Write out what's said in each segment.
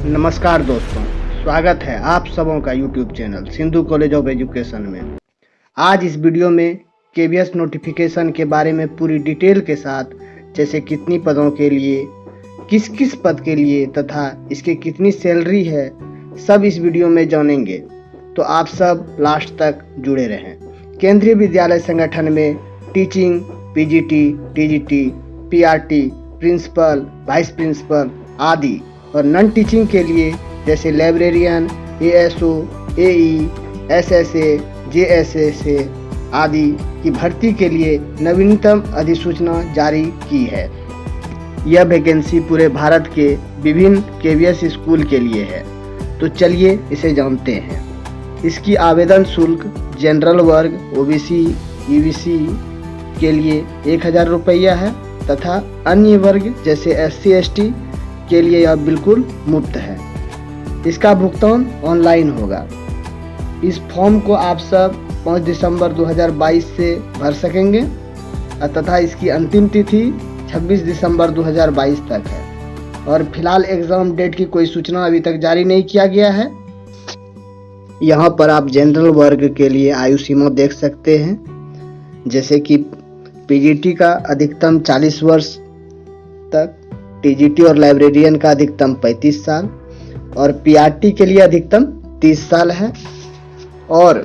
नमस्कार दोस्तों, स्वागत है आप सबों का YouTube channel Sindhu college of education में। आज इस वीडियो में केवीएस नोटिफिकेशन के बारे में पूरी डिटेल के साथ, जैसे कितनी पदों के लिए, किस किस पद के लिए तथा इसकी कितनी सैलरी है, सब इस वीडियो में जानेंगे। तो आप सब लास्ट तक जुड़े रहें। केंद्रीय विद्यालय संगठन में teaching, PGT, TGT, PRT, principal, vice principal आदि और नॉन टीचिंग के लिए जैसे librarian, ASO, AE, SSA, JSSA आदि की भर्ती के लिए नवीनतम अधिसूचना जारी की है। यह वैकेंसी पूरे भारत के विभिन्न केवीएस स्कूल के लिए है। तो चलिए इसे जानते हैं। इसकी आवेदन शुल्क जनरल वर्ग, ओबीसी, ईबीसी के लिए 1000 रुपया है तथा अन्य वर्ग जैसे एससी, एसटी के लिए यह बिल्कुल मुफ्त है। इसका भुगतान ऑनलाइन होगा। इस फॉर्म को आप सब 5 दिसंबर 2022 से भर सकेंगे तथा इसकी अंतिम तिथि 26 दिसंबर 2022 तक है। और फिलहाल एग्जाम डेट की कोई सूचना अभी तक जारी नहीं किया गया है। यहाँ पर आप जनरल वर्ग के लिए आयु सीमा देख सकते हैं, जैसे कि पीजीटी का अधिकतम 40 वर्ष तक, टीजीटी और लाइब्रेरियन का अधिकतम 35 साल और पीआरटी के लिए अधिकतम 30 साल है। और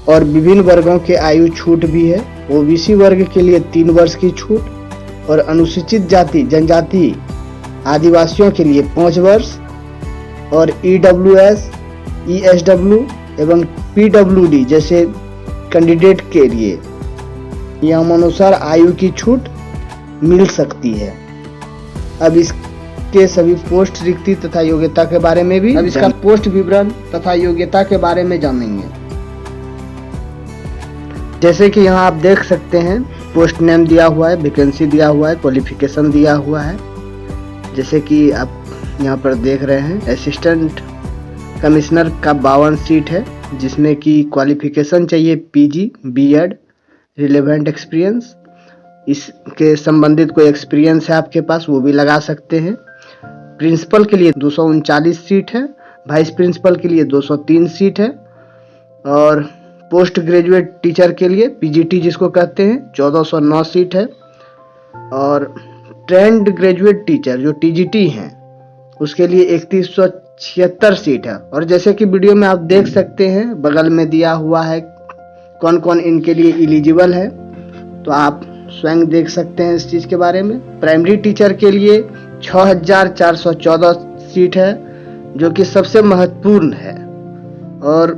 विभिन्न वर्गों के आयु छूट भी है। ओबीसी वर्ग के लिए 3 वर्ष की छूट और अनुसूचित जाति, जनजाति, आदिवासियों के लिए 5 वर्ष और ईडब्ल्यूएस, ईएसडब्ल्यू एवं पीडब्ल्यूडी जैसे कैंडिडेट के लिए नियमानुसार आयु की छूट मिल सकती है। अब इसके सभी पोस्ट रिक्ति तथा योग्यता के बारे में भी, अब इसका पोस्ट विवरण तथा योग्यता के बारे में जानेंगे। जैसे कि यहाँ आप देख सकते हैं, पोस्ट नेम दिया हुआ है, वैकेंसी दिया हुआ है, क्वालिफिकेशन दिया हुआ है। जैसे कि आप यहाँ पर देख रहे हैं, असिस्टेंट कमिश्नर का 52 सीट है, जिसमें कि क्वालिफिकेशन चाहिए पीजी, बीएड, रिलेवेंट एक्सपीरियंस, इसके संबंधित कोई एक्सपीरियंस है आपके पास वो भी लगा सकते हैं। प्रिंसिपल के लिए 239 सीट है, वाइस प्रिंसिपल के लिए 203 सीट है और पोस्ट ग्रेजुएट टीचर के लिए पीजीटी जिसको कहते हैं 1409 सीट है और ट्रेंड ग्रेजुएट टीचर जो टीजीटी हैं उसके लिए 3176 सीट है। और जैसे कि वीडियो में आप देख सकते हैं, बगल में दिया हुआ है कौन कौन इनके लिए एलिजिबल है, तो आप स्वयं देख सकते हैं इस चीज के बारे में। प्राइमरी टीचर के लिए 6414 सीट है, जो कि सबसे महत्वपूर्ण है और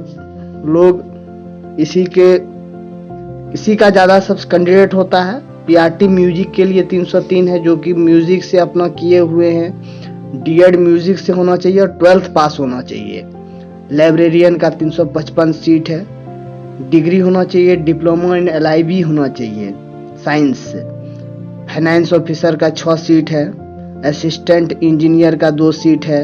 लोग इसी का ज्यादा सब कैंडिडेट होता है। पीआरटी म्यूजिक के लिए 303 है, जो कि म्यूजिक से अपना किए हुए हैं, डीएड म्यूजिक से होना चाहिए और 12th पास होना चाहिए। लाइब्रेरियन का 355 सीट है, डिग्री होना चाहिए, डिप्लोमा इन एलआईबी होना चाहिए साइंस से। फाइनेंस ऑफिसर का 6 सीट है, असिस्टेंट इंजीनियर का 2 सीट है,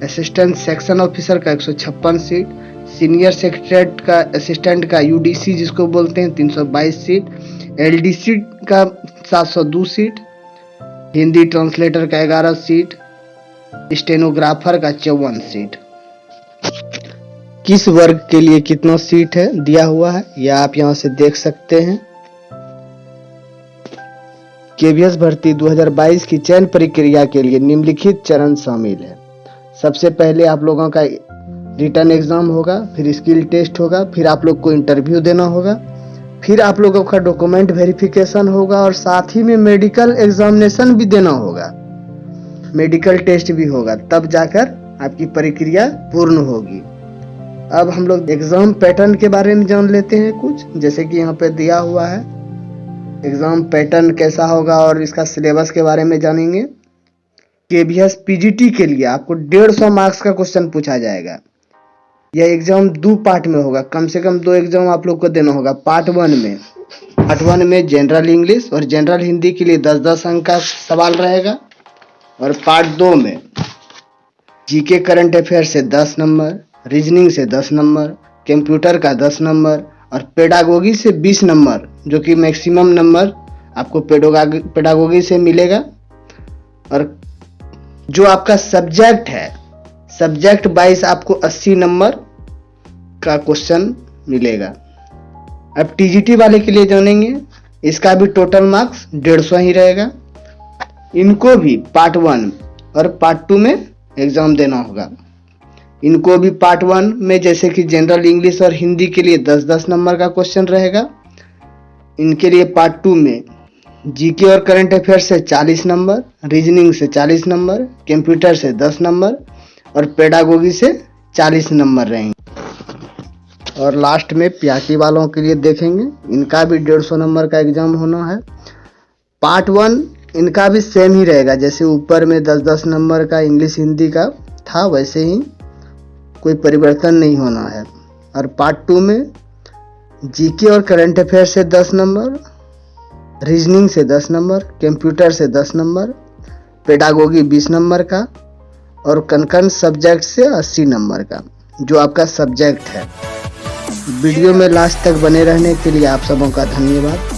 असिस्टेंट सेक्शन ऑफिसर का 156 सीट, सीनियर सेक्रेटरीट का असिस्टेंट का यूडीसी जिसको बोलते हैं 322 सीट, एलडीसी का 702 सीट, हिंदी ट्रांसलेटर का 11 सीट, स्टेनोग्राफर का 54 सीट। किस वर्ग के लिए कितना सीट है दिया हुआ है, यह आप यहां से देख सकते हैं। केवीएस भर्ती 2022 की चयन प्रक्रिया के लिए निम्नलिखित चरण शामिल है। सबसे पहले आप लोगों का रिटन एग्जाम होगा, फिर स्किल टेस्ट होगा, फिर आप लोग को इंटरव्यू देना होगा, फिर आप लोगों का डॉक्यूमेंट वेरिफिकेशन होगा और साथ ही में मेडिकल एग्जामिनेशन भी देना होगा, मेडिकल टेस्ट भी होगा, तब जाकर आपकी प्रक्रिया पूर्ण होगी। अब हम लोग एग्जाम पैटर्न के बारे में जान लेते हैं कुछ। जैसे कि यहाँ पे दिया हुआ है एग्जाम पैटर्न कैसा होगा और इसका सिलेबस के बारे में जानेंगे। केवीएस पीजीटी के लिए आपको 150 मार्क्स का क्वेश्चन पूछा जाएगा। यह एग्जाम 2 पार्ट में होगा, कम से कम 2 एग्जाम आप लोग को देना होगा। पार्ट 1 में जनरल इंग्लिश और जनरल हिंदी के लिए 10-10 अंक का सवाल रहेगा और पार्ट 2 में जीके करंट अफेयर से 10 नंबर, रीजनिंग से 10 नंबर, कंप्यूटर का 10 नंबर और पेडागोगी से 20 नंबर, जो कि मैक्सिमम नंबर आपको पेडागोगी से मिलेगा। और जो आपका सब्जेक्ट है, सब्जेक्ट 22 आपको 80 नंबर का क्वेश्चन मिलेगा। अब टीजीटी वाले के लिए जानेंगे, इसका भी टोटल मार्क्स 150 ही रहेगा। इनको भी पार्ट 1 और पार्ट 2 में एग्जाम देना होगा। इनको भी पार्ट 1 में जैसे कि जनरल इंग्लिश और हिंदी के लिए 10-10 नंबर का क्वेश्चन रहेगा। इनके लिए पार्ट 2 में जीके और करंट अफेयर से 40 नंबर, रीजनिंग से 40 नंबर, कंप्यूटर से 10 नंबर और पेडागोगी से 40 नंबर रहेंगे। और लास्ट में पीआरटी वालों के लिए देखेंगे, इनका भी 150 नंबर का एग्जाम होना है। पार्ट 1 इनका भी सेम ही रहेगा, जैसे ऊपर में 10-10 नंबर का इंग्लिश हिंदी का था वैसे ही, कोई परिवर्तन नहीं होना है। और पार्ट 2 में जीके और करंट अफेयर से 10 नंबर, रीजनिंग से 10 नंबर, कंप्यूटर से 10 नंबर, पेडागोगी 20 नंबर का और कनकन सब्जेक्ट से 80 नंबर का जो आपका सब्जेक्ट है। वीडियो में लास्ट तक बने रहने के लिए आप सबों का धन्यवाद।